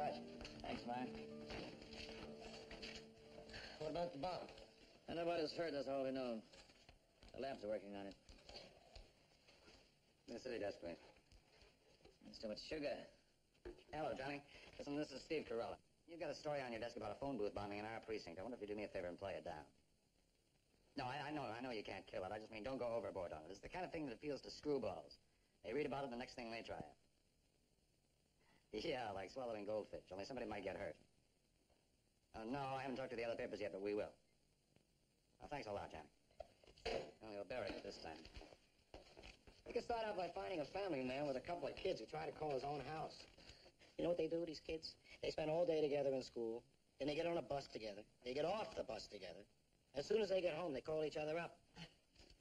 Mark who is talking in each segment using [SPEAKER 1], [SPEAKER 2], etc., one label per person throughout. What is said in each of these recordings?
[SPEAKER 1] Scotch. Thanks, man. What about the bomb? Nobody's hurt, that's all we know. The lab's working on it. The city desk, please. There's too much sugar. Hello, Johnny. Listen, this is Steve Carella. You've got a story on your desk about a phone booth bombing in our precinct. I wonder if you do me a favor and play it down. No, I know you can't kill it. I just mean don't go overboard on it. It's the kind of thing that appeals to screwballs. They read about it, and the next thing they try it. Yeah, like swallowing goldfish, only somebody might get hurt. No, I haven't talked to the other papers yet, but we will. Thanks a lot, Johnny. Well, you'll bury it this time.
[SPEAKER 2] You could start out by finding a family man with a couple of kids who try to call his own house. You know what they do, these kids? They spend all day together in school. Then they get on a bus together. They get off the bus together. As soon as they get home, they call each other up.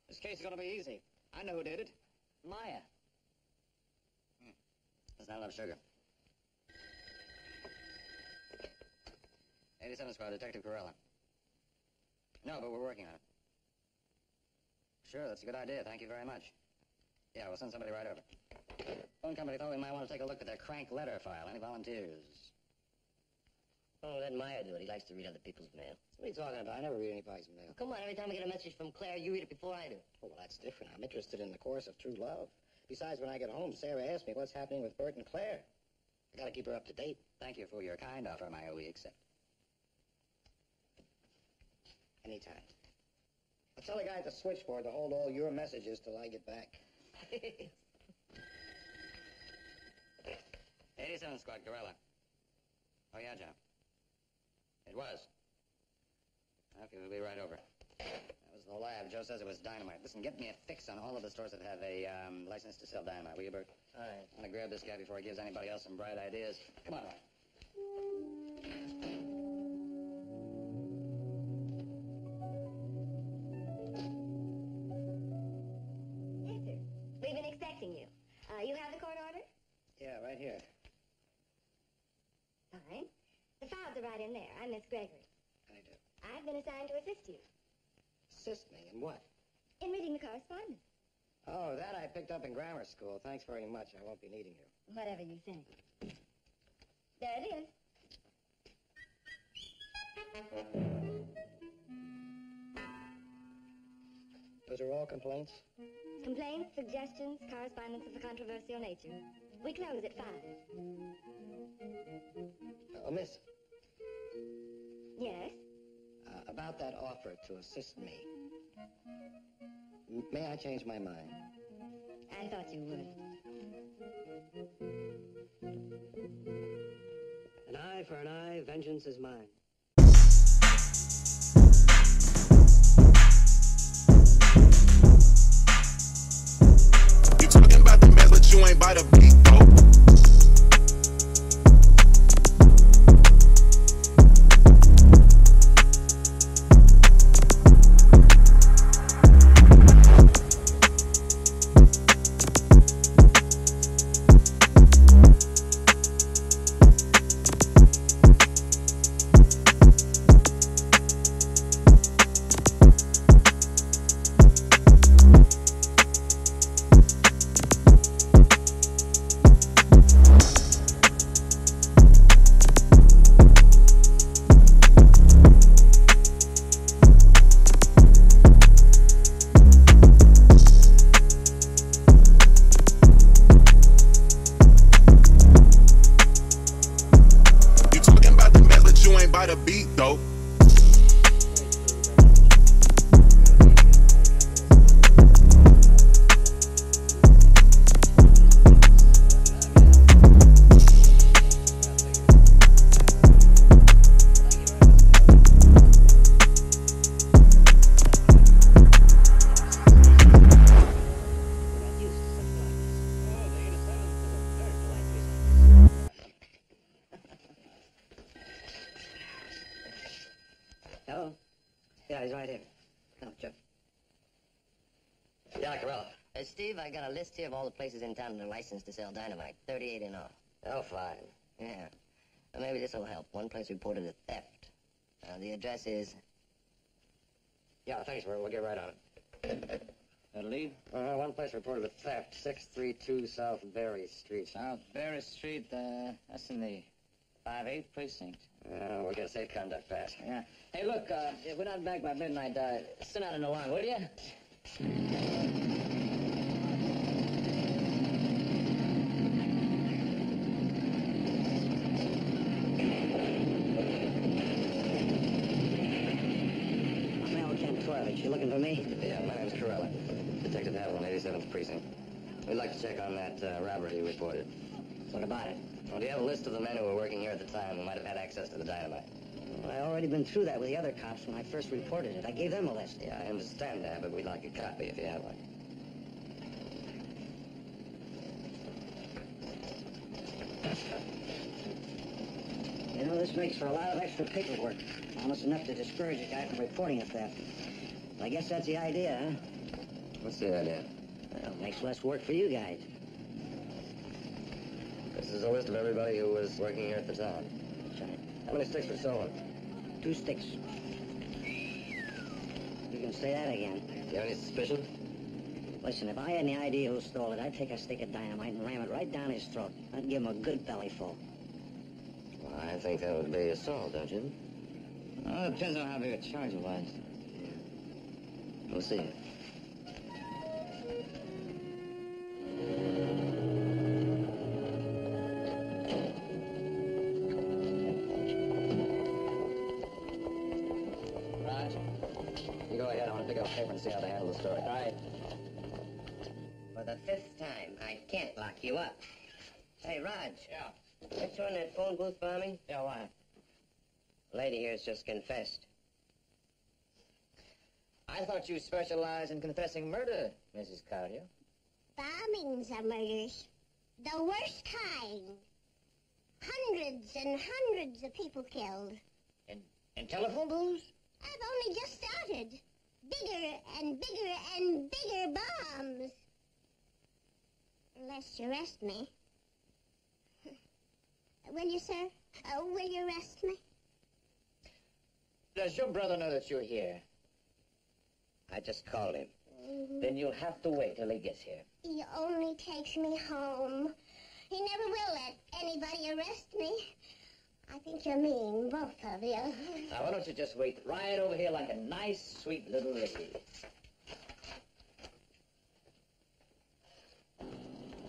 [SPEAKER 1] This case is going to be easy. I know who did it. Maya. There's not enough sugar. 87 Squad, Detective Carella. No, but we're working on it. Sure, that's a good idea. Thank you very much. Yeah, we'll send somebody right over. Phone company thought we might want to take a look at their crank letter file. Any volunteers?
[SPEAKER 2] Oh, let Maya do it. He likes to read other people's mail. What are you talking about? I never read anybody's mail.
[SPEAKER 3] Oh, come on, every time I get a message from Claire, you read it before I do.
[SPEAKER 2] Oh, well, that's different. I'm interested in the course of true love. Besides, when I get home, Sarah asks me what's happening with Bert and Claire. I gotta keep her up to date.
[SPEAKER 1] Thank you for your kind offer, Maya. We accept.
[SPEAKER 2] Anytime. I'll tell the guy at the switchboard to hold all your messages till I get back.
[SPEAKER 1] 87 Squad, Carella. Oh, yeah, John. It was. Okay, we'll be right over. That was the lab. Joe says it was dynamite. Listen, get me a fix on all of the stores that have a license to sell dynamite, will you, Bert?
[SPEAKER 2] All right.
[SPEAKER 1] I'm gonna grab this guy before he gives anybody else some bright ideas. Come on.
[SPEAKER 3] Yes, sir. We've been expecting you. You have the court order?
[SPEAKER 2] Yeah, right here.
[SPEAKER 3] Fine. The files are right in there. I'm Miss Gregory.
[SPEAKER 2] I do.
[SPEAKER 3] I've been assigned to assist you
[SPEAKER 2] Assist me in what?
[SPEAKER 3] in reading the correspondence.
[SPEAKER 2] Oh, that I picked up in grammar school. Thanks very much. I won't be needing you.
[SPEAKER 3] Whatever you think. There it is.
[SPEAKER 2] Those are all complaints?
[SPEAKER 3] Complaints, suggestions, correspondence of a controversial nature. We close at 5.
[SPEAKER 2] Oh, miss,
[SPEAKER 3] Yes?
[SPEAKER 2] about that offer to assist me. May I change my mind?
[SPEAKER 3] I thought you would.
[SPEAKER 2] An eye for an eye, vengeance is mine.
[SPEAKER 4] You talking about the mess, but you ain't by the beat, though. By the beat, though.
[SPEAKER 2] Hello? Yeah, he's right here. No, Jeff.
[SPEAKER 1] Yeah, Carella.
[SPEAKER 3] Steve, I got a list here of all the places in town that are licensed to sell dynamite. 38 in all.
[SPEAKER 1] Oh, fine.
[SPEAKER 3] Yeah. Well, maybe this will help. One place reported a theft. The address is...
[SPEAKER 1] Yeah, thanks, Bert. We'll get right on it. That'll lead? One place reported a theft. 632 South Berry Street.
[SPEAKER 5] South Berry Street, that's in the
[SPEAKER 1] 5-8 Precinct.
[SPEAKER 2] We'll get a safe conduct pass.
[SPEAKER 1] Yeah. Hey, look, if we're not back by midnight, send out an alarm, will you?
[SPEAKER 2] Male 1012, you looking for me?
[SPEAKER 3] Yeah, my name's Corella. Detective Haviland, 87th Precinct. We'd like to check on that robbery you reported.
[SPEAKER 2] What about it?
[SPEAKER 3] Well, do you have a list of the men who were working here at the time who might have had access to the dynamite?
[SPEAKER 2] Well, I already been through that with the other cops when I first reported it. I gave them a list.
[SPEAKER 3] Yeah, I understand that, but we'd like a copy if you have one.
[SPEAKER 2] You know, this makes for a lot of extra paperwork. Almost enough to discourage a guy from reporting a theft. I guess that's the idea, huh?
[SPEAKER 3] What's the idea?
[SPEAKER 2] Well, it makes less work for you guys.
[SPEAKER 3] This is a list of everybody who was working here at the time.
[SPEAKER 2] That's right.
[SPEAKER 3] How many sticks were stolen?
[SPEAKER 2] 2 sticks. You can say that again.
[SPEAKER 3] Do you have any suspicion?
[SPEAKER 2] Listen, if I had any idea who stole it, I'd take a stick of dynamite and ram it right down his throat. I'd give him a good bellyful.
[SPEAKER 3] Well, I think that would be assault, don't you?
[SPEAKER 1] Well, it depends on how big a charge it was.
[SPEAKER 3] We'll see.
[SPEAKER 1] Raj,
[SPEAKER 3] You go ahead. I want to pick up a paper and see how they handle the story.
[SPEAKER 1] all right.
[SPEAKER 2] For the 5th time, I can't lock you up. Hey, Raj.
[SPEAKER 1] Yeah.
[SPEAKER 2] What's on that phone booth bombing?
[SPEAKER 1] Yeah, why?
[SPEAKER 2] The lady here's just confessed.
[SPEAKER 1] I thought you specialized in confessing murder, Mrs. Cardio.
[SPEAKER 5] Bombings are murders. The worst kind. Hundreds and hundreds of people killed.
[SPEAKER 1] In telephone booths?
[SPEAKER 5] I've only just started. Bigger and bigger and bigger bombs. Unless you arrest me. Will you, sir? Will you arrest me?
[SPEAKER 1] Does your brother know that you're here?
[SPEAKER 2] I just called him.
[SPEAKER 1] Then you'll have to wait till he gets here.
[SPEAKER 5] He only takes me home. He never will let anybody arrest me. I think you're mean, both of you.
[SPEAKER 1] Now, why don't you just wait right over here like a nice, sweet little lady?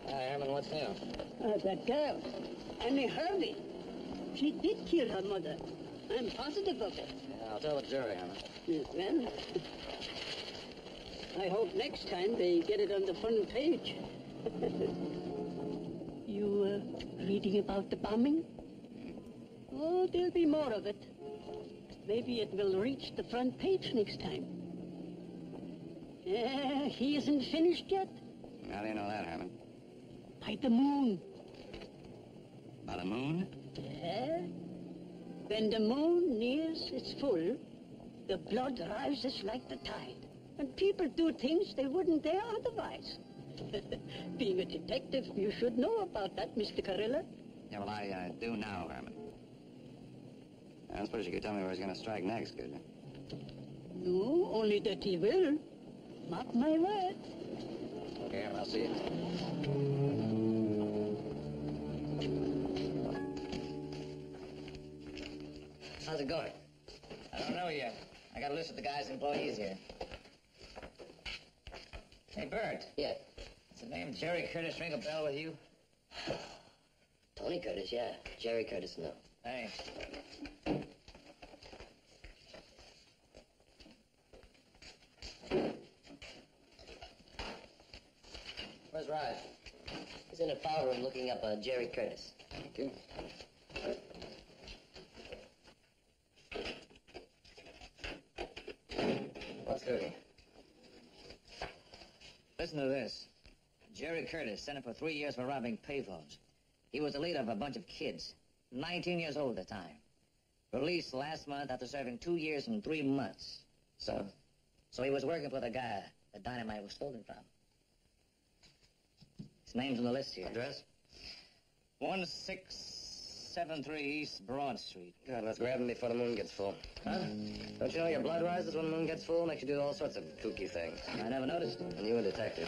[SPEAKER 1] Herman, what's new?
[SPEAKER 6] That girl, Annie Harvey. She did kill her mother. I'm positive of it.
[SPEAKER 1] Yeah, I'll tell the jury, Herman.
[SPEAKER 6] Yes, well, I hope next time they get it on the front page. You reading about the bombing? Oh, there'll be more of it. Maybe it will reach the front page next time. He isn't finished yet.
[SPEAKER 3] How do you know that, Herman?
[SPEAKER 6] By the moon.
[SPEAKER 3] By the moon?
[SPEAKER 6] Yeah. When the moon nears its full, the blood rises like the tide. And people do things they wouldn't dare otherwise. Being a detective, you should know about that, Mr. Carilla.
[SPEAKER 3] Yeah, well, I do now, Herman. I don't suppose you could tell me where he's going to strike next, could you?
[SPEAKER 6] No, only that he will. Mark my word.
[SPEAKER 3] Okay, I'll see you.
[SPEAKER 2] How's it going?
[SPEAKER 1] I don't know yet. I got a list of the guy's employees here. Hey, Bert.
[SPEAKER 2] Yeah.
[SPEAKER 1] Does the name Jerry Curtis ring a bell with you?
[SPEAKER 2] Tony Curtis, yeah. Jerry Curtis, no.
[SPEAKER 1] Thanks.
[SPEAKER 2] Where's Raj? He's in a file room looking up Jerry Curtis.
[SPEAKER 3] Thank you. What's cooking?
[SPEAKER 1] Listen to this. Jerry Curtis, sentenced for 3 years for robbing payphones. He was the leader of a bunch of kids, 19 years old at the time. Released last month after serving 2 years and 3 months. So he was working for the guy the dynamite was stolen from. His name's on the list here.
[SPEAKER 3] Address?
[SPEAKER 1] 1673 East Broad Street.
[SPEAKER 3] Good, let's grab him before the moon gets full.
[SPEAKER 1] Huh?
[SPEAKER 3] Don't you know your blood rises when the moon gets full? Makes you do all sorts of kooky things.
[SPEAKER 1] I never noticed.
[SPEAKER 3] And you a detective.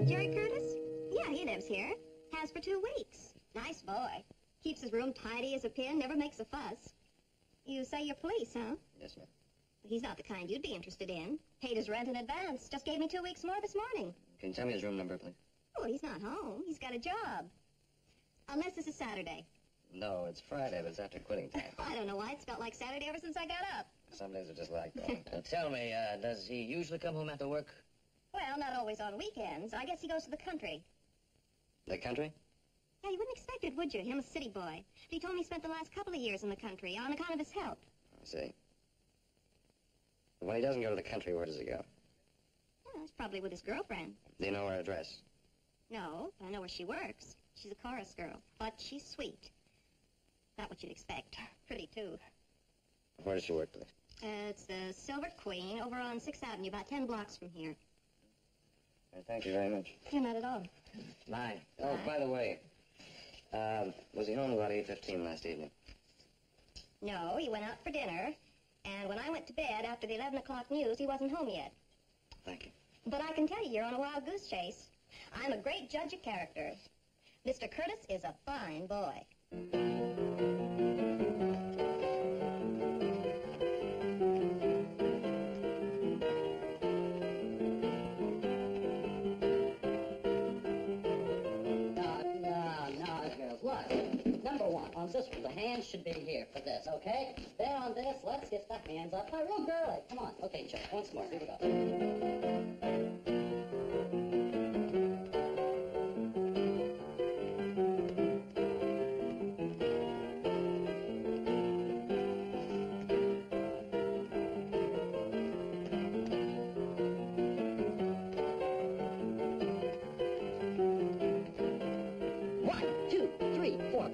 [SPEAKER 7] Jerry Curtis? Yeah, he lives here. Has for 2 weeks. Nice boy. Keeps his room tidy as a pin, never makes a fuss. You say you're police, huh?
[SPEAKER 1] Yes, ma'am.
[SPEAKER 7] He's not the kind you'd be interested in. Paid his rent in advance. Just gave me 2 weeks more this morning.
[SPEAKER 1] Can you tell me his room number, please?
[SPEAKER 7] Oh, he's not home. He's got a job. Unless this is Saturday.
[SPEAKER 1] No, it's Friday, but it's after quitting time.
[SPEAKER 7] I don't know why it's felt like Saturday ever since I got up.
[SPEAKER 1] Some days are just like that.
[SPEAKER 3] Tell me, does he usually come home after work?
[SPEAKER 7] Well, not always on weekends. I guess he goes to the country.
[SPEAKER 1] The country?
[SPEAKER 7] Yeah, you wouldn't expect it, would you? Him, a city boy. But he told me he spent the last couple of years in the country on account of his health.
[SPEAKER 1] I see. When he doesn't go to the country, where does he go?
[SPEAKER 7] Well, it's probably with his girlfriend.
[SPEAKER 1] Do you know her address?
[SPEAKER 7] No, but I know where she works. She's a chorus girl, but she's sweet. Not what you'd expect. Pretty, too.
[SPEAKER 1] Where does she work, please?
[SPEAKER 7] It's the Silver Queen over on 6th Avenue, about 10 blocks from here.
[SPEAKER 1] Thank you very much.
[SPEAKER 7] Yeah, not at all.
[SPEAKER 1] Bye. Oh, by the way, was he home about 8:15 last evening?
[SPEAKER 7] No, he went out for dinner, and when I went to bed after the 11 o'clock news, he wasn't home yet.
[SPEAKER 1] Thank you.
[SPEAKER 7] But I can tell you, you're on a wild goose chase. I'm a great judge of character. Mr. Curtis is a fine boy.
[SPEAKER 6] On this one, the hands should be here for this, okay? Then on this, let's get the hands up. My room girly. Come on. Okay, Chuck, once more. Here we go.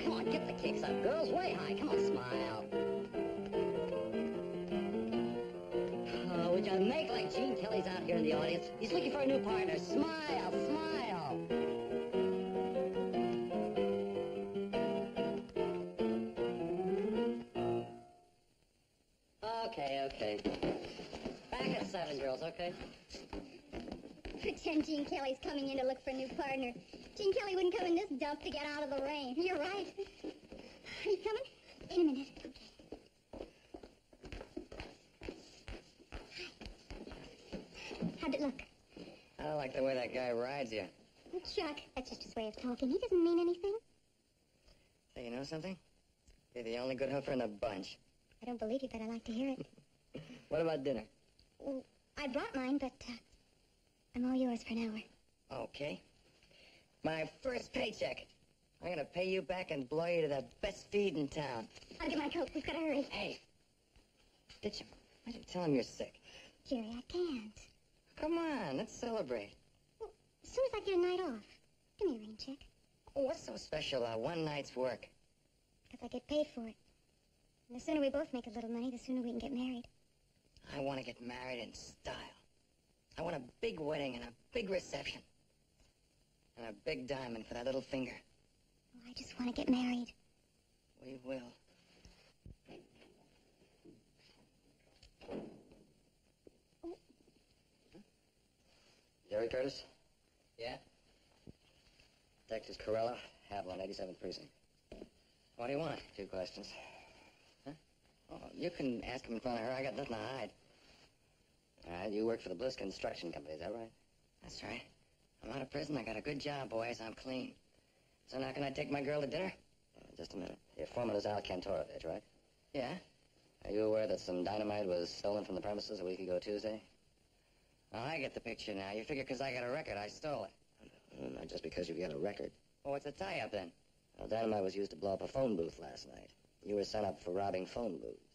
[SPEAKER 6] Come on, get the kicks up, girls. Way high. Come on, smile. Oh, would you make like Gene Kelly's out here in the audience? He's looking for a new partner. Smile, smile. Okay. Back at 7, girls, okay?
[SPEAKER 5] Pretend Gene Kelly's coming in to look for a new partner. Gene Kelly wouldn't come in this dump to get out of the rain. You're right. Are you coming? In a minute. Hi. How'd it look?
[SPEAKER 1] I don't like the way that guy rides you.
[SPEAKER 5] Oh, Chuck, that's just his way of talking. He doesn't mean anything.
[SPEAKER 1] Hey, you know something? You're the only good hooker in the bunch.
[SPEAKER 5] I don't believe you, but I like to hear it.
[SPEAKER 1] What about dinner?
[SPEAKER 5] Well, I brought mine, but I'm all yours for an hour.
[SPEAKER 1] Okay. My first paycheck. I'm gonna pay you back and blow you to the best feed in town.
[SPEAKER 5] I'll get my coat. We've got to hurry.
[SPEAKER 1] Hey, why don't you tell him you're sick?
[SPEAKER 5] Jerry, I can't.
[SPEAKER 1] Come on, let's celebrate.
[SPEAKER 5] Well, as soon as I get a night off. Give me a rain check.
[SPEAKER 1] Oh, what's so special about one night's work?
[SPEAKER 5] Because I get paid for it. And the sooner we both make a little money, the sooner we can get married.
[SPEAKER 1] I want to get married in style. I want a big wedding and a big reception. And a big diamond for that little finger.
[SPEAKER 5] Oh, I just want to get married.
[SPEAKER 1] We will.
[SPEAKER 5] Oh.
[SPEAKER 1] Jerry Curtis?
[SPEAKER 3] Yeah?
[SPEAKER 1] Detective Corella, Havilland, 87th Precinct.
[SPEAKER 3] What do you want?
[SPEAKER 1] 2 questions. Huh? Oh, you can ask him in front of her. I got nothing to hide. All right, you work for the Bliss Construction Company, is that right?
[SPEAKER 3] That's right. I'm out of prison. I got a good job, boys. I'm clean. So now can I take my girl to dinner?
[SPEAKER 1] Just a minute. Your foreman is Al Cantorovich, right?
[SPEAKER 3] Yeah?
[SPEAKER 1] Are you aware that some dynamite was stolen from the premises a week ago Tuesday?
[SPEAKER 3] Oh, I get the picture now. You figure because I got a record, I stole it.
[SPEAKER 1] Not just because you've got a record.
[SPEAKER 3] Well, what's the tie-up then?
[SPEAKER 1] Well, dynamite was used to blow up a phone booth last night. You were sent up for robbing phone booths.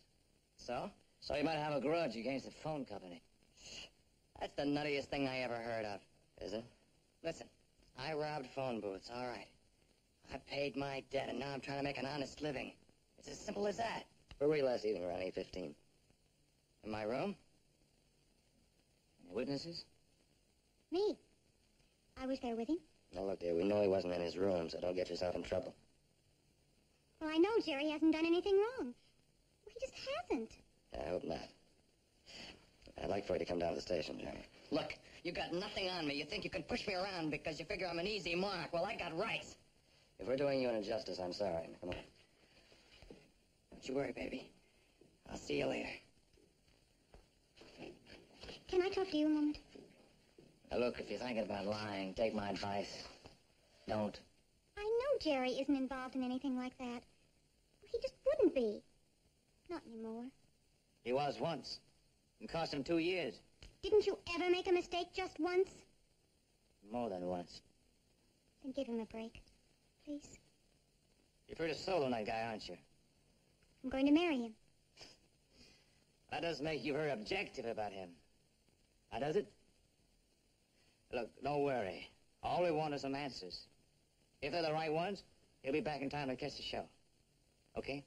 [SPEAKER 3] So? So you might have a grudge against the phone company. That's the nuttiest thing I ever heard of.
[SPEAKER 1] Is it?
[SPEAKER 3] Listen, I robbed phone booths, all right. I paid my debt, and now I'm trying to make an honest living. It's as simple as that.
[SPEAKER 1] Where were you last evening around 8:15?
[SPEAKER 3] In my room? Any witnesses?
[SPEAKER 5] Me. I was there with him.
[SPEAKER 1] Now, look, dear, we know he wasn't in his room, so don't get yourself in trouble.
[SPEAKER 5] Well, I know Jerry hasn't done anything wrong. Well, he just hasn't.
[SPEAKER 1] I hope not. I'd like for you to come down to the station, Jerry.
[SPEAKER 3] Look, You got nothing on me. You think you can push me around because you figure I'm an easy mark. Well, I got rights.
[SPEAKER 1] If we're doing you an injustice, I'm sorry. Come on.
[SPEAKER 3] Don't you worry, baby. I'll see you later.
[SPEAKER 5] Can I talk to you a moment?
[SPEAKER 1] Now, look, if you're thinking about lying, take my advice. Don't.
[SPEAKER 5] I know Jerry isn't involved in anything like that. He just wouldn't be. Not anymore.
[SPEAKER 1] He was once. It cost him 2 years.
[SPEAKER 5] Didn't you ever make a mistake just once?
[SPEAKER 1] More than once.
[SPEAKER 5] Then give him a break, please.
[SPEAKER 1] You're pretty solo night guy, aren't you?
[SPEAKER 5] I'm going to marry him.
[SPEAKER 1] That doesn't make you very objective about him. How does it? Look, don't worry. All we want is some answers. If they're the right ones, he'll be back in time to catch the show. Okay?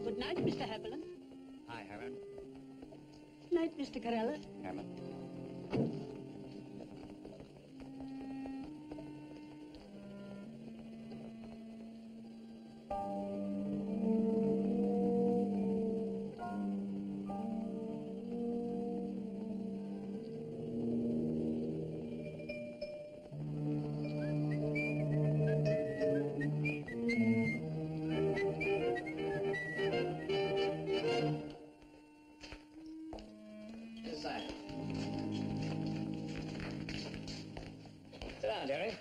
[SPEAKER 6] Good night, Mr. Haviland.
[SPEAKER 1] Hi, Herman.
[SPEAKER 6] Night, Mr. Carella.
[SPEAKER 1] Herman. This side. Sit down, Jerry.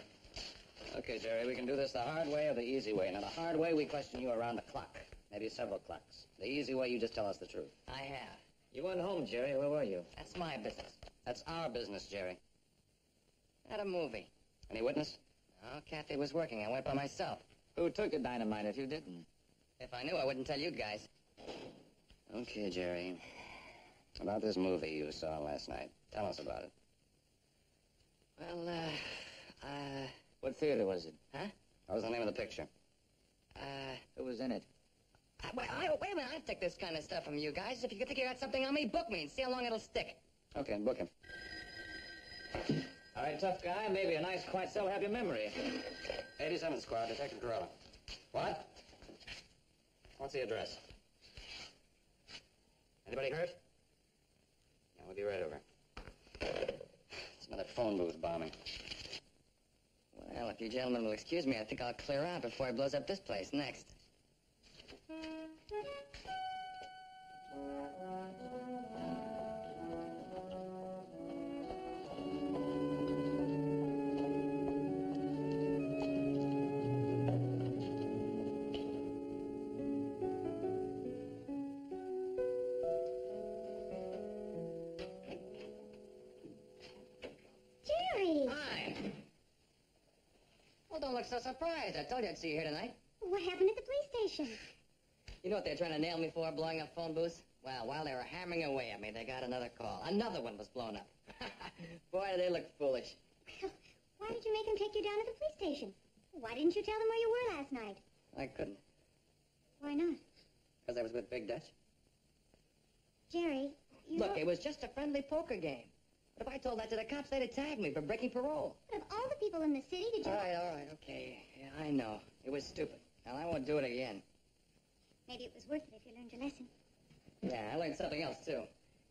[SPEAKER 1] Okay, Jerry, we can do this the hard way or the easy way. Now, the hard way, we question you around the clock. Maybe several clocks. The easy way, you just tell us the truth.
[SPEAKER 3] I have.
[SPEAKER 1] You weren't home, Jerry. Where were you?
[SPEAKER 3] That's my business.
[SPEAKER 1] That's our business, Jerry.
[SPEAKER 3] At a movie.
[SPEAKER 1] Any witness?
[SPEAKER 3] Oh, Kathy was working. I went by myself.
[SPEAKER 1] Who took your dynamite if you didn't?
[SPEAKER 3] If I knew, I wouldn't tell you guys.
[SPEAKER 1] Okay, Jerry. About this movie you saw last night. Tell us about it.
[SPEAKER 3] Well,
[SPEAKER 1] What theater was it?
[SPEAKER 3] Huh?
[SPEAKER 1] What was the name of the picture? Who was in it?
[SPEAKER 3] Wait a minute. I'll take this kind of stuff from you guys. If you think you got something on me, book me and see how long it'll stick.
[SPEAKER 1] Okay, book him. All right, tough guy. Maybe a nice, quiet cell will have your memory. 87th Squad, Detective Corella. What? What's the address? Anybody hurt? Yeah, we'll be right over. It's another phone booth bombing.
[SPEAKER 3] Well, if you gentlemen will excuse me, I think I'll clear out before he blows up this place next.
[SPEAKER 5] Jerry!
[SPEAKER 3] Hi. Well, don't look so surprised. I told you I'd see you here tonight.
[SPEAKER 5] What happened at the police station?
[SPEAKER 3] You know what they're trying to nail me for, blowing up phone booths? Well, while they were hammering away at me, they got another call. Another one was blown up. Boy, do they look foolish.
[SPEAKER 5] Well, why did you make him take you down to the police station? Why didn't you tell them where you were last night?
[SPEAKER 3] I couldn't,
[SPEAKER 5] Why not?
[SPEAKER 3] because I was with Big Dutch.
[SPEAKER 5] Jerry, you
[SPEAKER 3] Look,
[SPEAKER 5] don't-
[SPEAKER 3] it was just a friendly poker game. But if I told that to the cops, they'd have tagged me for breaking parole.
[SPEAKER 5] Of all the people in the city, did you...
[SPEAKER 3] All right, okay. Yeah, I know. It was stupid. Now, I won't do it again.
[SPEAKER 5] Maybe it was worth it if you learned your lesson.
[SPEAKER 3] Yeah, I learned something else, too.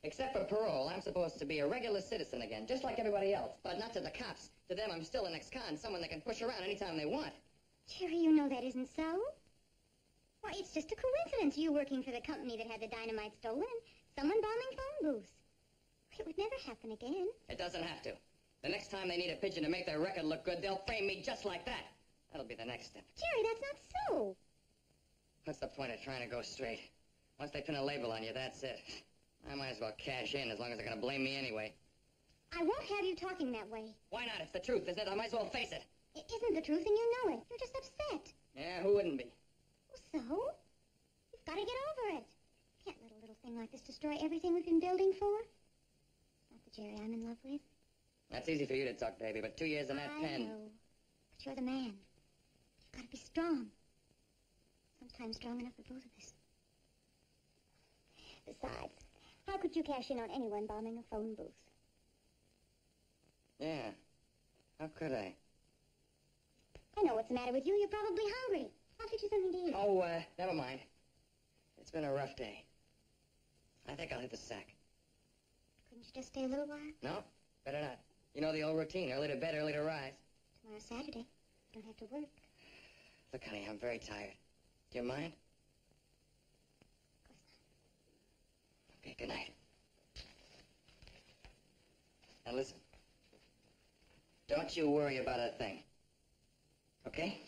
[SPEAKER 3] Except for parole, I'm supposed to be a regular citizen again, just like everybody else. But not to the cops. To them, I'm still an ex-con, someone they can push around anytime they want.
[SPEAKER 5] Jerry, you know that isn't so. Why, it's just a coincidence you working for the company that had the dynamite stolen and someone bombing phone booths. It would never happen again.
[SPEAKER 3] It doesn't have to. The next time they need a pigeon to make their record look good, they'll frame me just like that. That'll be the next step.
[SPEAKER 5] Jerry, that's not so.
[SPEAKER 3] What's the point of trying to go straight? Once they pin a label on you, that's it. I might as well cash in as long as they're going to blame me anyway.
[SPEAKER 5] I won't have you talking that way.
[SPEAKER 3] Why not? It's the truth, isn't it? I might as well face it.
[SPEAKER 5] It isn't the truth, and you know it. You're just upset.
[SPEAKER 3] Yeah, who wouldn't be?
[SPEAKER 5] Well, so? You've got to get over it. Can't let a little thing like this destroy everything we've been building for. It's not the Jerry I'm in love with.
[SPEAKER 3] That's easy for you to talk, baby, but 2 years in that
[SPEAKER 5] I
[SPEAKER 3] pen.
[SPEAKER 5] know. But you're the man. You've got to be strong. Sometimes strong enough for both of us. Besides, how could you cash in on anyone bombing a phone booth?
[SPEAKER 3] Yeah. How could I?
[SPEAKER 5] I know what's the matter with you. You're probably hungry. I'll get you something to eat.
[SPEAKER 3] Oh, never mind. It's been a rough day. I think I'll hit the sack.
[SPEAKER 5] Couldn't you just stay a little while?
[SPEAKER 3] No, better not. You know the old routine. Early to bed, early to rise.
[SPEAKER 5] Tomorrow's Saturday. You don't have to work.
[SPEAKER 3] Look, honey, I'm very tired. Do you mind?
[SPEAKER 5] Of course not.
[SPEAKER 3] Okay, good night. Now listen. Don't you worry about a thing. Okay?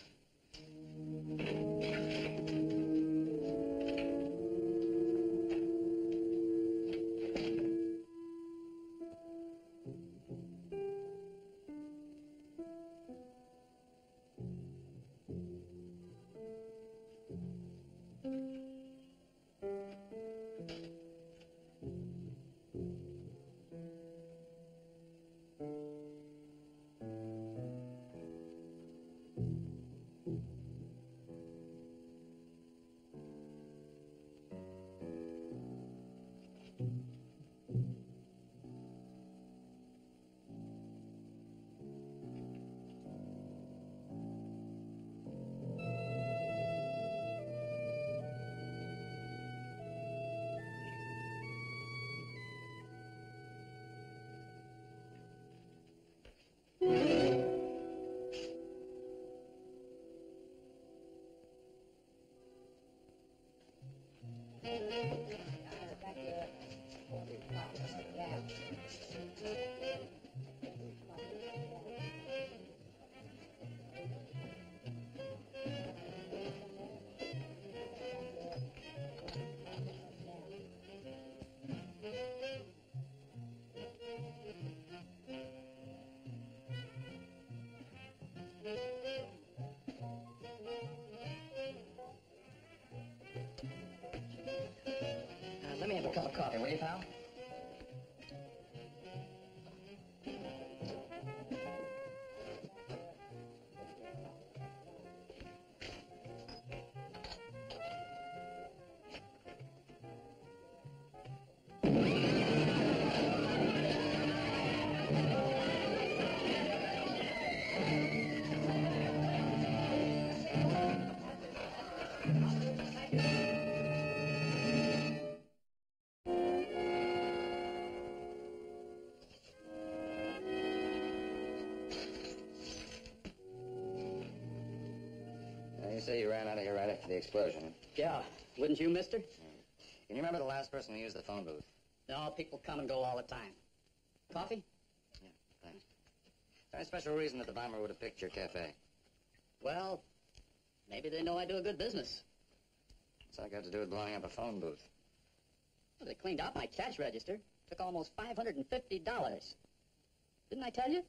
[SPEAKER 3] Let me have a cup of coffee, will you, pal?
[SPEAKER 1] You say you ran out of here right after the explosion.
[SPEAKER 2] Yeah. Wouldn't you, mister?
[SPEAKER 1] Can you remember the last person who used the phone booth?
[SPEAKER 2] No, people come and go all the time. Coffee?
[SPEAKER 1] Yeah, thanks. Is there any special reason that the bomber would have picked your cafe?
[SPEAKER 2] Well, maybe they know I do a good business.
[SPEAKER 1] What's that got to do with blowing up a phone booth?
[SPEAKER 2] Well, they cleaned out my cash register. Took almost $550. Didn't I tell you?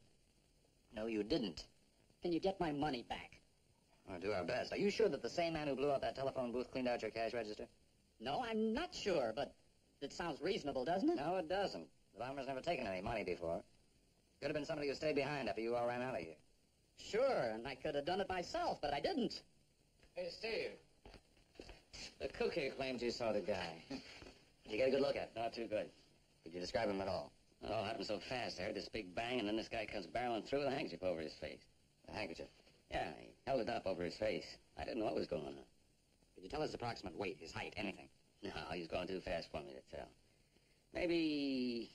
[SPEAKER 1] No, you didn't.
[SPEAKER 2] Can you get my money back?
[SPEAKER 1] We'll do our best. Are you sure that the same man who blew up that telephone booth cleaned out your cash register?
[SPEAKER 2] No, I'm not sure, but it sounds reasonable, doesn't it?
[SPEAKER 1] No, it doesn't. The bomber's never taken any money before. Could have been somebody who stayed behind after you all ran out of here.
[SPEAKER 2] Sure, and I could have done it myself, but I didn't.
[SPEAKER 1] Hey, Steve. The cook here claims you saw the guy. Did you get a good look at him?
[SPEAKER 3] Not too good.
[SPEAKER 1] Could you describe him at all?
[SPEAKER 3] It all happened so fast. I heard this big bang, and then this guy comes barreling through with a handkerchief over his face.
[SPEAKER 1] A handkerchief.
[SPEAKER 3] Yeah, he held it up over his face. I didn't know what was going on.
[SPEAKER 1] Could you tell his approximate weight, his height, anything?
[SPEAKER 3] No, he's going too fast for me to tell. Maybe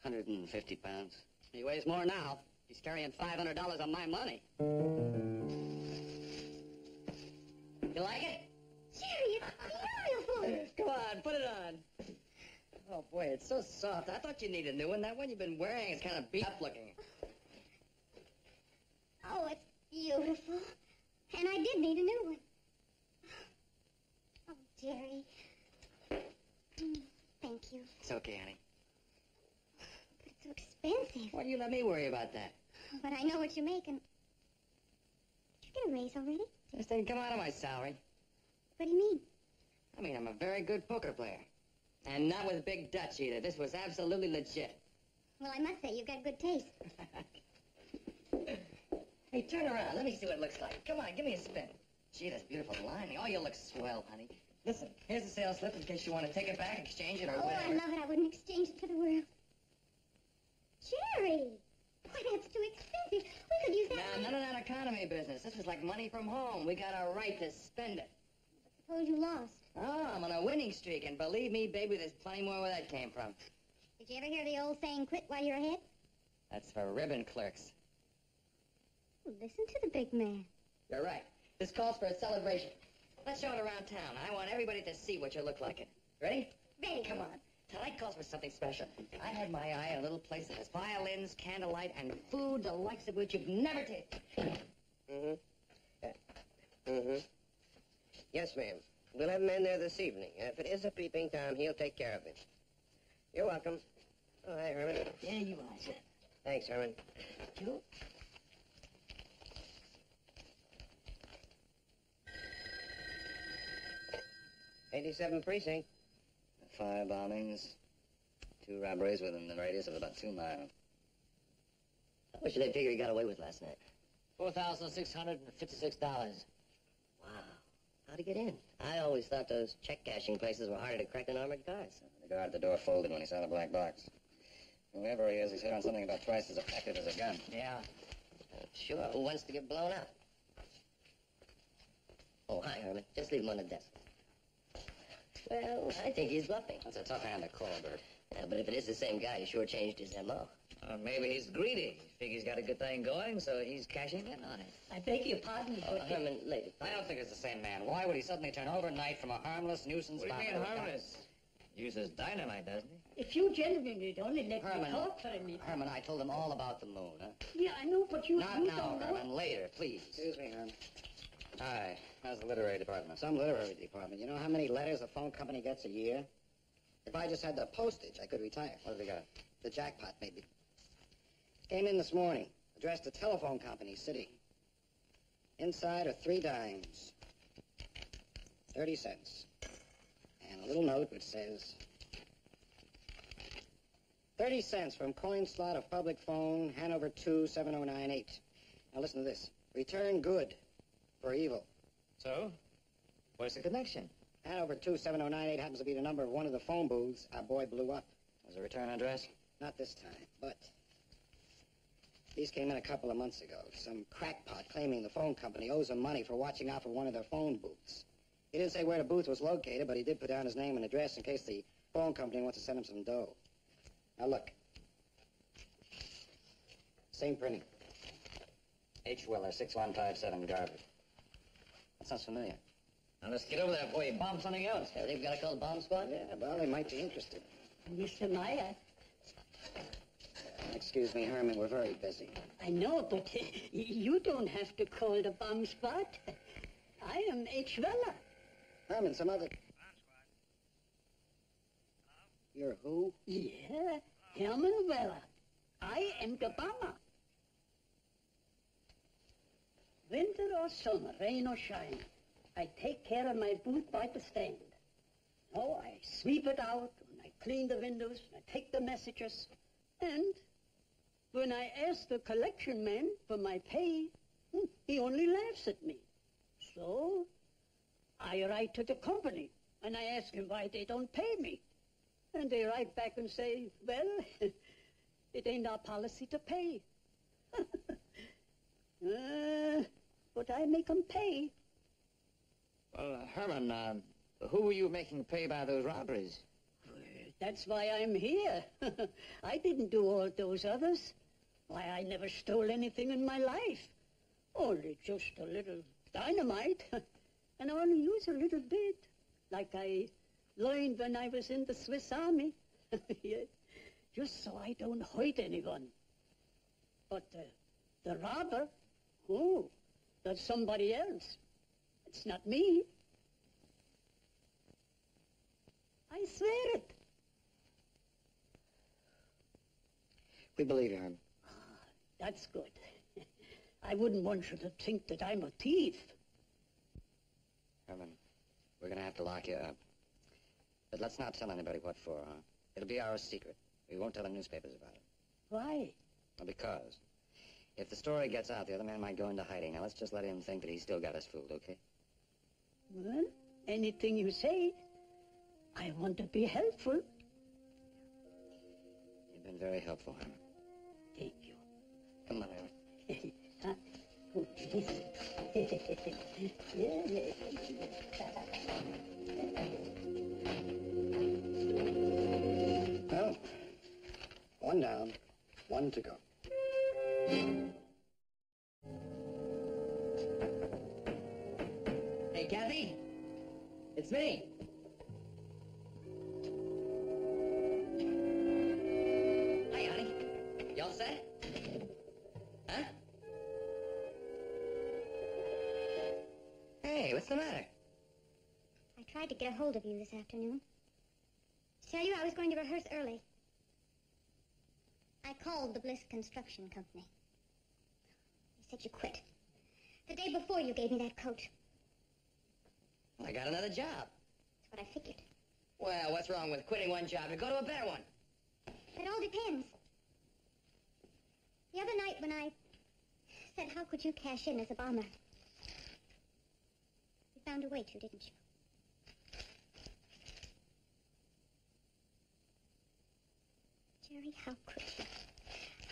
[SPEAKER 3] 150 pounds.
[SPEAKER 2] He weighs more now. He's carrying $500 on my money. You like it?
[SPEAKER 5] Jerry, it's beautiful.
[SPEAKER 2] Come on, put it on. Oh, boy, it's so soft. I thought you needed a new one. That one you've been wearing is kind of beat up looking.
[SPEAKER 5] Oh, it's beautiful. And I did need a new one. Oh, Jerry. Thank you.
[SPEAKER 3] It's okay, honey.
[SPEAKER 5] But it's so expensive.
[SPEAKER 3] Why do you let me worry about that?
[SPEAKER 5] But I know what you're making. Did you get a raise already?
[SPEAKER 3] This didn't come out of my salary.
[SPEAKER 5] What do you mean?
[SPEAKER 3] I mean, I'm a very good poker player. And not with Big Dutch, either. This was absolutely legit.
[SPEAKER 5] Well, I must say, you've got good taste.
[SPEAKER 3] Hey, turn around. Let me see what it looks like. Come on, give me a spin. Gee, that's beautiful lining. Oh, you look swell, honey. Listen, here's the sales slip in case you want to take it back, exchange it, or
[SPEAKER 5] Oh,
[SPEAKER 3] whatever.
[SPEAKER 5] I love it. I wouldn't exchange it for the world. Jerry! Why, that's too expensive.
[SPEAKER 3] economy business. This was like money from home. We got a right to spend it.
[SPEAKER 5] Suppose you lost.
[SPEAKER 3] Oh, I'm on a winning streak, and believe me, baby, there's plenty more where that came from.
[SPEAKER 5] Did you ever hear the old saying, quit while you're ahead?
[SPEAKER 3] That's for ribbon clerks.
[SPEAKER 5] Well, listen to the big man.
[SPEAKER 3] You're right. This calls for a celebration. Let's show it around town. I want everybody to see what you look like. Ready?
[SPEAKER 5] Ready.
[SPEAKER 3] Come on. Tonight calls for something special. I had my eye on a little place that has violins, candlelight, and food the likes of which you've never tasted.
[SPEAKER 2] Yes, ma'am. We'll have him in there this evening. If it is a peeping Tom, he'll take care of him. You're welcome. Oh, hi, Herman.
[SPEAKER 6] There you are, sir.
[SPEAKER 2] Thanks, Herman.
[SPEAKER 6] You?
[SPEAKER 2] 87 Precinct.
[SPEAKER 1] 5 bombings, 2 robberies within the radius of about 2 miles.
[SPEAKER 2] How much did they figure he got away with last night?
[SPEAKER 3] $4,656.
[SPEAKER 2] Wow. How'd he get in? I always thought those check cashing places were harder to crack than armored cars.
[SPEAKER 1] The guard at the door folded when he saw the black box. Whoever he is, he's hit on something about twice as effective as a gun.
[SPEAKER 3] Yeah.
[SPEAKER 2] Sure. Who wants to get blown up? Oh, hi, Herman. Just leave him on the desk. Well, I think he's bluffing.
[SPEAKER 1] That's a tough hand to call, Bert.
[SPEAKER 2] Yeah, but if it is the same guy, he sure changed his M.O.
[SPEAKER 1] Maybe he's greedy. Figures he's got a good thing going, so he's cashing in on it.
[SPEAKER 6] I beg your pardon,
[SPEAKER 2] Oh,
[SPEAKER 6] but...
[SPEAKER 2] Herman, lady.
[SPEAKER 1] I don't think it's the same man. Why would he suddenly turn overnight from a harmless nuisance?
[SPEAKER 8] What do you
[SPEAKER 1] bomber
[SPEAKER 8] mean
[SPEAKER 1] to a
[SPEAKER 8] harmless? Uses dynamite, doesn't he?
[SPEAKER 6] If you gentlemen would only let me
[SPEAKER 1] Herman.
[SPEAKER 6] talk for a minute.
[SPEAKER 1] Herman, I told him all about the moon, huh?
[SPEAKER 6] Yeah, I know, but you
[SPEAKER 1] Not
[SPEAKER 6] you
[SPEAKER 1] now,
[SPEAKER 6] don't know.
[SPEAKER 1] Herman. Later, please.
[SPEAKER 2] Excuse me, Herman.
[SPEAKER 1] Hi. How's the literary department?
[SPEAKER 2] Some literary department. You know how many letters a phone company gets a year? If I just had the postage, I could retire.
[SPEAKER 1] What have they got?
[SPEAKER 2] The jackpot, maybe. Came in this morning. Addressed to telephone company, city. Inside are 3 dimes. 30 cents. And a little note which says... 30 cents from coin slot of public phone, Hanover 2, 70918. Now listen to this. Return good for evil.
[SPEAKER 8] So? What's the connection?
[SPEAKER 2] Hanover 2, 70918 happens to be the number of one of the phone booths our boy blew up.
[SPEAKER 1] Was a return address?
[SPEAKER 2] Not this time, but... These came in a couple of months ago. Some crackpot claiming the phone company owes him money for watching out for one of their phone booths. He didn't say where the booth was located, but he did put down his name and address in case the phone company wants to send him some dough. Now look. Same printing.
[SPEAKER 1] H. Weller, 6157 Garvey. That sounds familiar.
[SPEAKER 8] Now let's get over there before you bomb something else.
[SPEAKER 2] Yeah, they've got to call the bomb squad? Yeah, well, they might be interested.
[SPEAKER 6] Mr. Meyer,
[SPEAKER 2] Excuse me, Herman, we're very busy.
[SPEAKER 6] I know, but you don't have to call the bomb squad. I am H. Weller.
[SPEAKER 2] Herman, some other... You're who?
[SPEAKER 6] Yeah, Herman Weller. I am the bomber. Winter or summer, rain or shine, I take care of my booth by the stand. Oh, I sweep it out, and I clean the windows, and I take the messages. And when I ask the collection man for my pay, he only laughs at me. So I write to the company, and I ask him why they don't pay me. And they write back and say, well, it ain't our policy to pay. But I make 'em pay.
[SPEAKER 8] Well, Herman, who were you making pay by those robberies?
[SPEAKER 6] That's why I'm here. I didn't do all those others. Why, I never stole anything in my life. Only just a little dynamite. And I only use a little bit, like I learned when I was in the Swiss Army. Yeah, just so I don't hurt anyone. But the robber, oh, that's somebody else. It's not me. I swear it.
[SPEAKER 2] We believe you, Herman.
[SPEAKER 6] That's good. I wouldn't want you to think that I'm a thief.
[SPEAKER 1] Herman, we're going to have to lock you up. But let's not tell anybody what for, huh? It'll be our secret. We won't tell the newspapers about it.
[SPEAKER 6] Why?
[SPEAKER 1] Well, because if the story gets out, the other man might go into hiding. Now, let's just let him think that he's still got us fooled, okay?
[SPEAKER 6] Well, anything you say. I want to be helpful.
[SPEAKER 1] You've been very helpful, Herman.
[SPEAKER 6] Thank you.
[SPEAKER 1] Come on, Herman.
[SPEAKER 6] Huh?
[SPEAKER 2] Well, one down, one to go.
[SPEAKER 3] Hey, Kathy. It's me. Hi, honey. You all set? Huh? Hey, what's the matter?
[SPEAKER 5] I tried to get a hold of you this afternoon. To tell you I was going to rehearse early. I called the Bliss Construction Company. They said you quit. The day before you gave me that coat.
[SPEAKER 3] Well, I got another job.
[SPEAKER 5] That's what I figured.
[SPEAKER 3] Well, what's wrong with quitting one job to go to a better one?
[SPEAKER 5] It all depends. The other night when I said, how could you cash in as a bomber? You found a way to, didn't you? Jerry, how could you?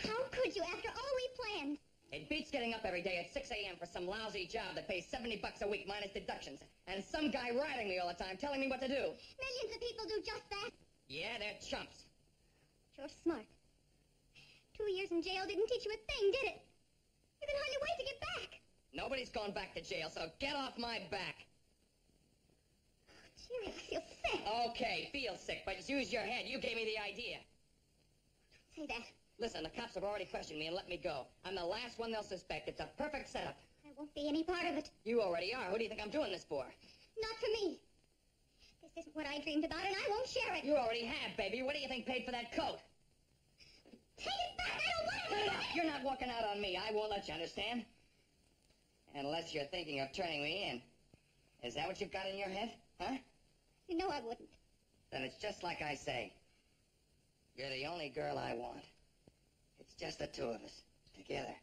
[SPEAKER 5] How could you, after all we planned?
[SPEAKER 3] It beats getting up every day at 6 a.m. for some lousy job that pays $70 a week minus deductions, and some guy riding me all the time telling me what to do.
[SPEAKER 5] Millions of people do just that.
[SPEAKER 3] Yeah, they're chumps.
[SPEAKER 5] You're smart. 2 years in jail didn't teach you a thing, did it? You can hardly wait to get back.
[SPEAKER 3] Nobody's going back to jail, so get off my back.
[SPEAKER 5] Jerry, I feel sick.
[SPEAKER 3] Okay, feel sick, but use your head. You gave me the idea.
[SPEAKER 5] Say that.
[SPEAKER 3] Listen, the cops have already questioned me and let me go. I'm the last one they'll suspect. It's a perfect setup.
[SPEAKER 5] I won't be any part of it.
[SPEAKER 3] You already are. Who do you think I'm doing this for?
[SPEAKER 5] Not for me. This isn't what I dreamed about, and I won't share it.
[SPEAKER 3] You already have, baby. What do you think paid for that coat?
[SPEAKER 5] Take it back. I don't want it.
[SPEAKER 3] You're not walking out on me. I won't let you, understand? Unless you're thinking of turning me in. Is that what you've got in your head? Huh?
[SPEAKER 5] You know I wouldn't.
[SPEAKER 3] Then it's just like I say. You're the only girl I want. It's just the two of us, together.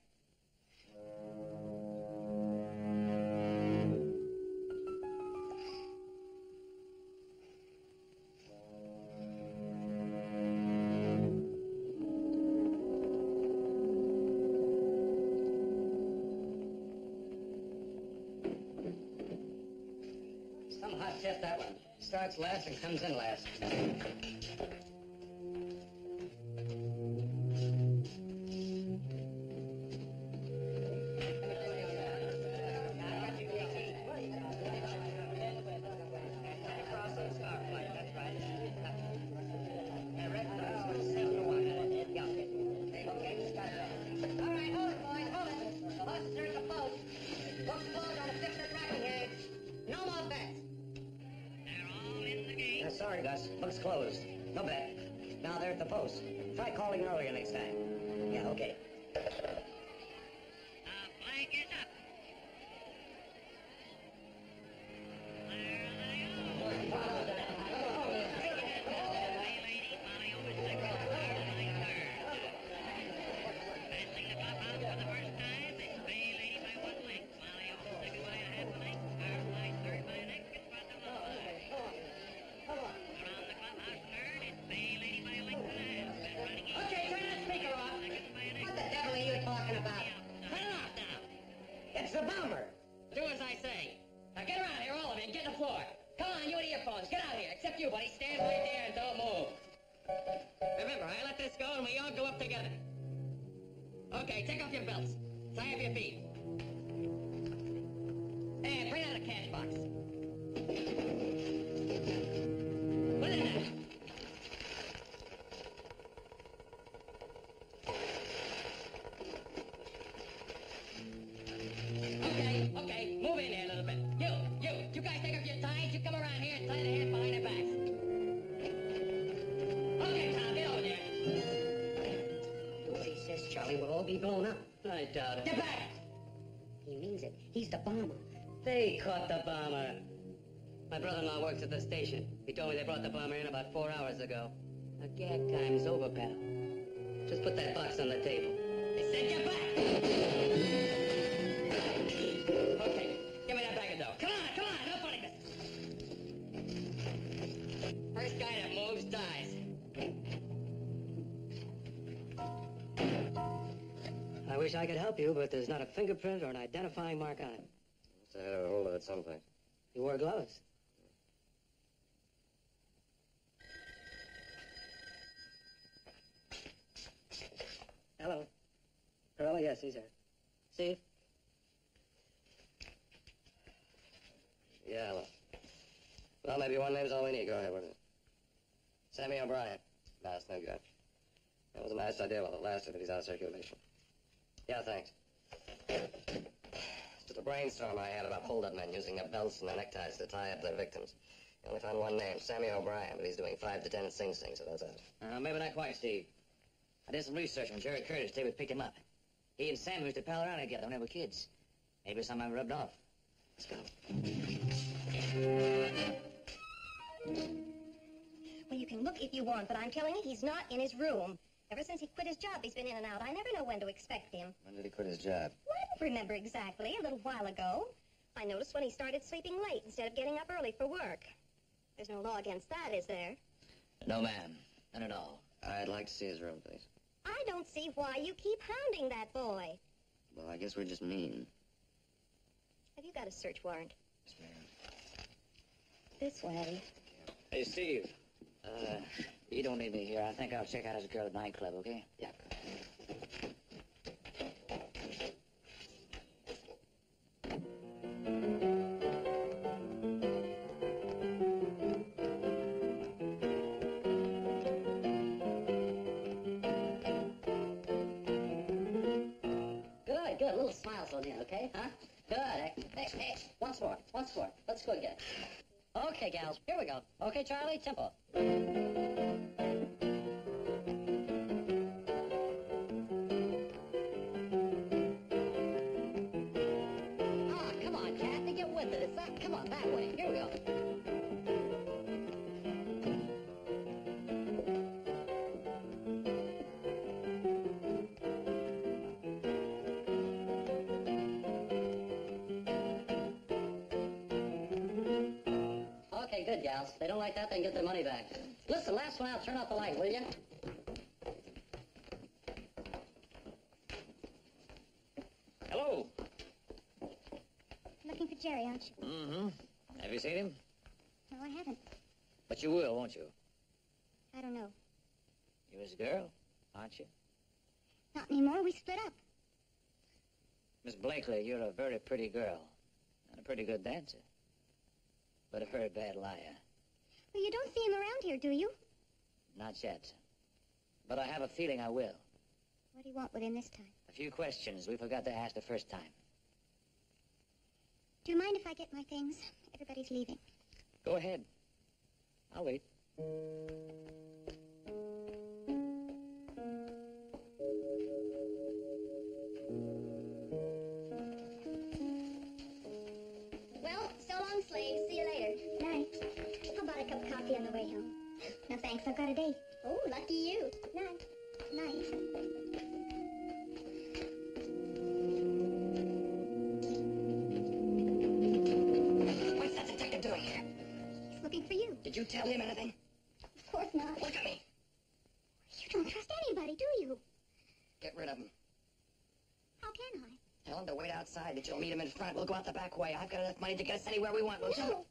[SPEAKER 3] Some hot shit, that one. Starts last and comes in last. Sorry, Gus. Book's closed. No bet. Now they're at the post. Try calling earlier next time. Yeah, okay.
[SPEAKER 9] Flag is up. Passing the clubhouse for the first time, it's Bay Lady by 1 length. Molly over second by a half length. Firefly third by an extra spot to the line. Around the clubhouse third, it's Bay Lady by a length and a half. Been running each
[SPEAKER 3] Okay, turn that speaker off.
[SPEAKER 9] second by an
[SPEAKER 3] What
[SPEAKER 9] extra.
[SPEAKER 3] the devil are you talking about? Turn it off.
[SPEAKER 9] Now.
[SPEAKER 3] It's the bomber. Do as I say. Now get around here, all of you, and get on the floor. Come on, you with earphones. Get out here. Except you, buddy. Stand right there and don't move. Remember, I let this go and we all go up together. Okay, take off your belts. Tie up your feet. Hey, bring out a cash box. Put it in there. Okay, move in there a little bit. You guys take off your ties. You come around here and tie the hands behind their backs. Okay, Tom, get over there.
[SPEAKER 2] Do what he says, Charlie. We'll all be blown up.
[SPEAKER 6] I doubt it.
[SPEAKER 3] Get back!
[SPEAKER 2] He means it. He's the bomber.
[SPEAKER 6] They caught the bomber. My brother-in-law works at the station. He told me they brought the bomber in about 4 hours ago. The gag time's over, pal. Just put that box on the table.
[SPEAKER 3] I said get back! Okay, give me that bag of dough. Come on, no funny business. First guy that moves dies.
[SPEAKER 2] I wish I could help you, but there's not a fingerprint or an identifying mark on it.
[SPEAKER 1] Must have had a hold of it someplace.
[SPEAKER 2] You wore gloves. Hello. Carella, yes, he's here. Steve?
[SPEAKER 1] Yeah, well, maybe one name's all we need. Go ahead, what is it? Sammy O'Brien. No, it's no good. That was a nice idea while it lasted, but he's out of circulation. Yeah, thanks. Just a brainstorm I had about hold-up men using their belts and their neckties to tie up their victims. I only found one name, Sammy O'Brien, but he's doing 5 to 10 Sing Sing, so that's it.
[SPEAKER 3] Maybe not quite, Steve. I did some research on Jerry Curtis. David picked him up. He and Sammy used to pal around together when they were kids. Maybe someone rubbed off. Let's go.
[SPEAKER 7] Well, you can look if you want, but I'm telling you, he's not in his room. Ever since he quit his job, he's been in and out. I never know when to expect him.
[SPEAKER 1] When did he quit his job?
[SPEAKER 7] Well, I don't remember exactly. A little while ago. I noticed when he started sleeping late instead of getting up early for work. There's no law against that, is there?
[SPEAKER 3] No, ma'am. None at all.
[SPEAKER 1] I'd like to see his room, please.
[SPEAKER 7] I don't see why you keep hounding that boy.
[SPEAKER 1] Well, I guess we're just mean.
[SPEAKER 7] Have you got a search warrant?
[SPEAKER 1] Yes, ma'am.
[SPEAKER 7] This way.
[SPEAKER 3] Hey, Steve. You don't need me here. I think I'll check out his girl at the nightclub, okay?
[SPEAKER 1] Yeah.
[SPEAKER 3] Good. A little smile thrown in, okay? Huh? Good. Hey, once more. Let's go again. Okay, gals, here we go. Okay, Charlie, tempo. Come on, Kathy, get with it. Come on, that way. Here we go. Okay, good, gals. If they don't like that, they can get their money back. Listen, last one out. Turn off the light, will you? Hello.
[SPEAKER 5] Looking for Jerry, aren't you?
[SPEAKER 3] Mm-hmm. Have you seen him?
[SPEAKER 5] No, I haven't.
[SPEAKER 3] But you will, won't you?
[SPEAKER 5] I don't know.
[SPEAKER 3] You're his girl, aren't you?
[SPEAKER 5] Not anymore. We split up.
[SPEAKER 3] Miss Blakely, you're a very pretty girl. And a pretty good dancer. But a very bad liar.
[SPEAKER 5] Well, you don't see him around here, do you?
[SPEAKER 3] Not yet. But I have a feeling I will.
[SPEAKER 5] What do you want with him this time?
[SPEAKER 3] A few questions we forgot to ask the first time.
[SPEAKER 5] Do you mind if I get my things? Everybody's leaving.
[SPEAKER 3] Go ahead. I'll wait.
[SPEAKER 5] Well, so long, slave. See you later. Night. How about a cup of coffee on the way home? No, thanks. I've got a date. Oh, lucky you. Night. Night.
[SPEAKER 2] What's that detective doing here?
[SPEAKER 5] He's looking for you.
[SPEAKER 2] Did you tell him anything?
[SPEAKER 5] Of course not.
[SPEAKER 2] Look at me.
[SPEAKER 5] You don't trust anybody, do you?
[SPEAKER 2] Get rid of him.
[SPEAKER 5] How can I?
[SPEAKER 2] Tell him to wait outside, that you'll meet him in front. We'll go out the back way. I've got enough money to get us anywhere we want, won't you?
[SPEAKER 5] No.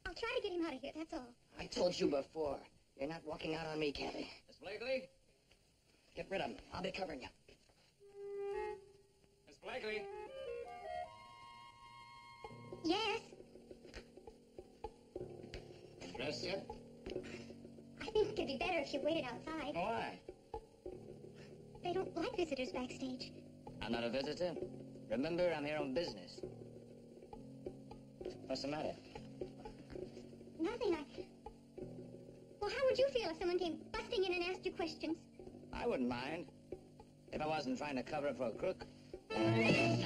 [SPEAKER 5] I'll try to get him out of here, that's all.
[SPEAKER 2] I told you before. You're not walking out on me, Kathy.
[SPEAKER 3] Miss Blakely?
[SPEAKER 2] Get rid of him. I'll be covering you.
[SPEAKER 3] Miss Blakely?
[SPEAKER 5] Yes?
[SPEAKER 3] Dressed yet?
[SPEAKER 5] I think it'd be better if you waited outside.
[SPEAKER 3] Why?
[SPEAKER 5] They don't like visitors backstage.
[SPEAKER 3] I'm not a visitor. Remember, I'm here on business. What's the matter?
[SPEAKER 5] Nothing, Well, how would you feel if someone came busting in and asked you questions?
[SPEAKER 3] I wouldn't mind. If I wasn't trying to cover for a crook.
[SPEAKER 5] Jerry,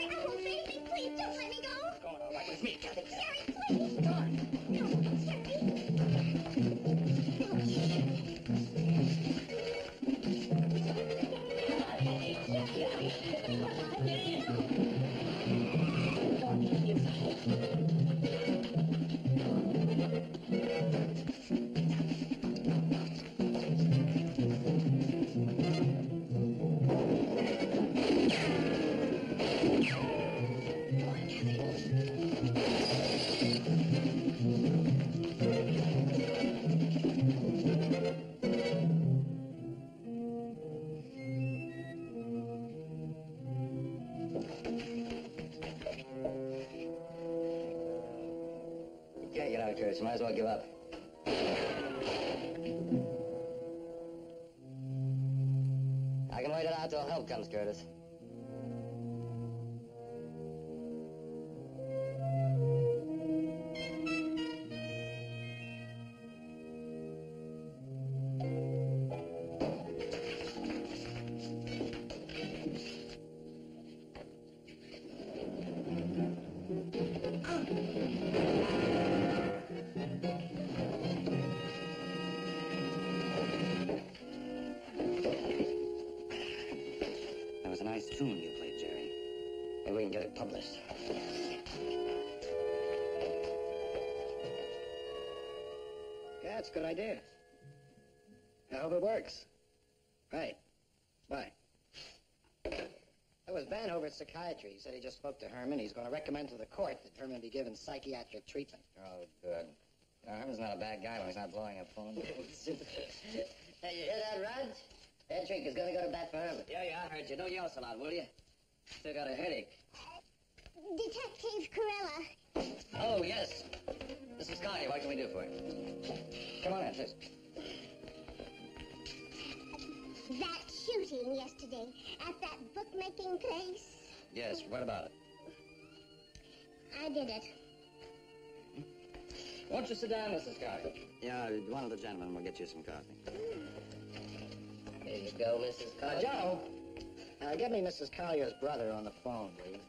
[SPEAKER 5] I won't say anything. Please, don't let me go.
[SPEAKER 2] It's going all right with me, Kathy.
[SPEAKER 5] Jerry, please.
[SPEAKER 2] Come on.
[SPEAKER 5] No, Jerry.
[SPEAKER 1] Curtis. You might as well give up. I can wait it out till help comes, Curtis. That was a nice tune you played, Jerry. Maybe we can get it published.
[SPEAKER 2] Yeah, it's a good idea. I hope it works. Right. Bye. That was Van over at psychiatry. He said he just spoke to Herman. He's going to recommend to the court that Herman be given psychiatric treatment.
[SPEAKER 1] Oh, good. Herman's not a bad guy when he's not blowing up phone booths.
[SPEAKER 3] Hey, you hear that, Rod? Patrick is going to go to bat for Herman.
[SPEAKER 1] Yeah, I heard you. Don't yell so loud, will you? Still got a headache.
[SPEAKER 5] Detective Corella.
[SPEAKER 1] Oh, yes. Mrs. Connie, what can we do for you? Come on in, please.
[SPEAKER 5] That shooting yesterday at that bookmaking place.
[SPEAKER 1] Yes, what about it?
[SPEAKER 5] I did it.
[SPEAKER 1] Won't you sit down, Mrs. Connie? Yeah, one of the gentlemen will get you some coffee.
[SPEAKER 3] Here you go, Mrs. Collier.
[SPEAKER 2] Joe, get me Mrs. Collier's brother on the phone, will you?